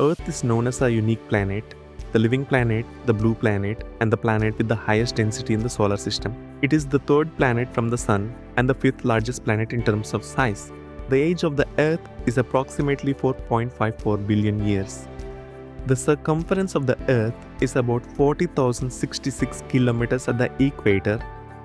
Earth is known as a unique planet, the living planet, the blue planet, and the planet with the highest density in the solar system. It is the third planet from the Sun and the fifth largest planet in terms of size. The age of the Earth is approximately 4.54 billion years. The circumference of the Earth is about 40,066 kilometers at the equator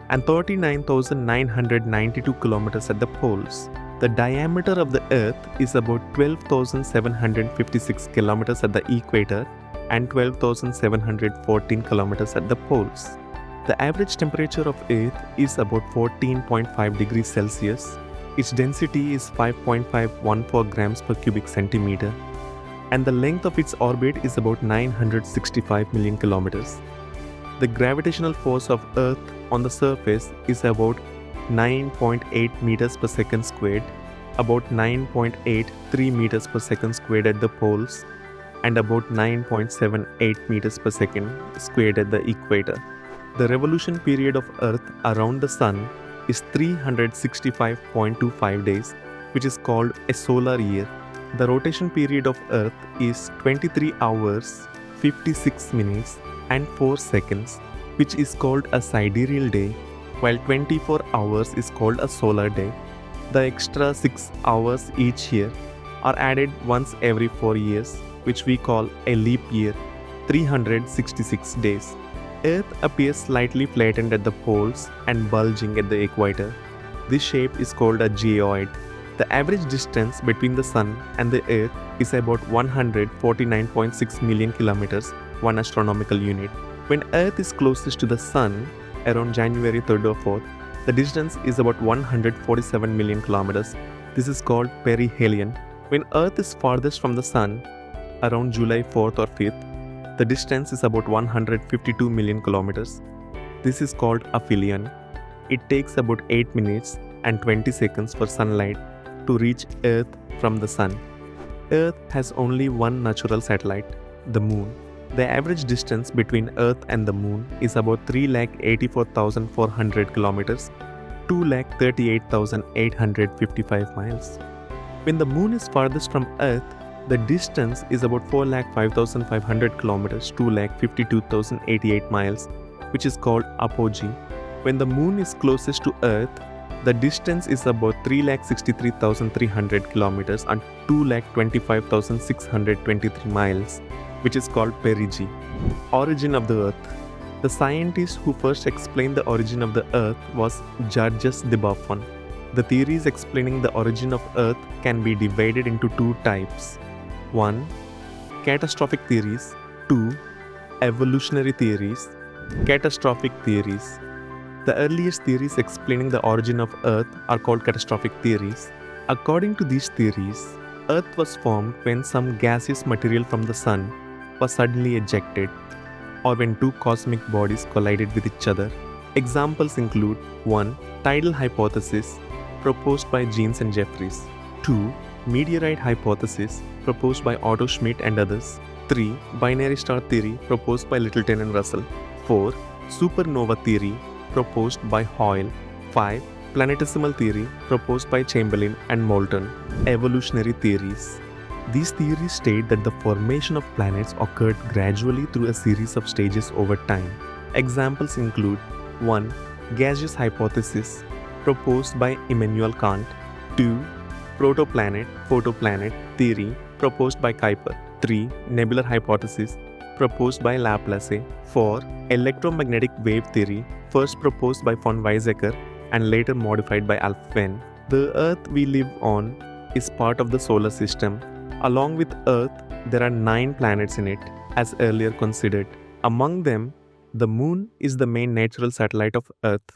and 39,992 kilometers at the poles. The diameter of the Earth is about 12,756 kilometers at the equator and 12,714 kilometers at the poles. The average temperature of Earth is about 14.5 degrees Celsius. Its density is 5.514 grams per cubic centimeter, and the length of its orbit is about 965 million kilometers. The gravitational force of Earth on the surface is about 9.8 meters per second squared, about 9.83 meters per second squared at the poles, and about 9.78 meters per second squared at the equator. The revolution period of Earth around the Sun is 365.25 days, which is called a solar year. The rotation period of Earth is 23 hours, 56 minutes, and 4 seconds, which is called a sidereal day, while 24 hours is called a solar day. The extra 6 hours each year are added once every 4 years, which we call a leap year, 366 days. Earth appears slightly flattened at the poles and bulging at the equator. This shape is called a geoid. The average distance between the Sun and the Earth is about 149.6 million kilometers, 1 astronomical unit. When Earth is closest to the Sun, around January 3rd or 4th, the distance is about 147 million kilometers. This is called perihelion. When Earth is farthest from the Sun, around July 4th or 5th, the distance is about 152 million kilometers. This is called aphelion. It takes about 8 minutes and 20 seconds for sunlight to reach Earth from the Sun. Earth has only one natural satellite, the Moon. The average distance between Earth and the Moon is about 384,400 kilometers, 238,855 miles. When the Moon is farthest from Earth, the distance is about 405,500 kilometers, 252,088 miles, which is called apogee. When the Moon is closest to Earth, the distance is about 363,300 kilometers and 225,623 miles, which is called perigee. Origin of the Earth. The scientist who first explained the origin of the Earth was Genre JIO. The theories explaining the origin of Earth can be divided into two types. 1. Catastrophic theories. 2. Evolutionary theories. Catastrophic theories. The earliest theories explaining the origin of Earth are called catastrophic theories. According to these theories, Earth was formed when some gaseous material from the Sun was suddenly ejected, or when two cosmic bodies collided with each other. Examples include 1. Tidal hypothesis, proposed by Jeans and Jeffries. 2. Meteorite hypothesis, proposed by Otto Schmidt and others. 3. Binary star theory, proposed by Littleton and Russell. 4. Supernova theory, proposed by Hoyle. 5. Planetesimal theory, proposed by Chamberlain and Moulton. Evolutionary theories. These theories state that the formation of planets occurred gradually through a series of stages over time. Examples include 1. Gaseous hypothesis, proposed by Immanuel Kant. 2. Protoplanet-photoplanet theory, proposed by Kuiper. 3. Nebular hypothesis, proposed by Laplace. 4. Electromagnetic wave theory, first proposed by von Weizsäcker and later modified by Alfvén. The Earth we live on is part of the solar system. Along with Earth, there are 9 planets in it, as earlier considered. Among them, the Moon is the main natural satellite of Earth.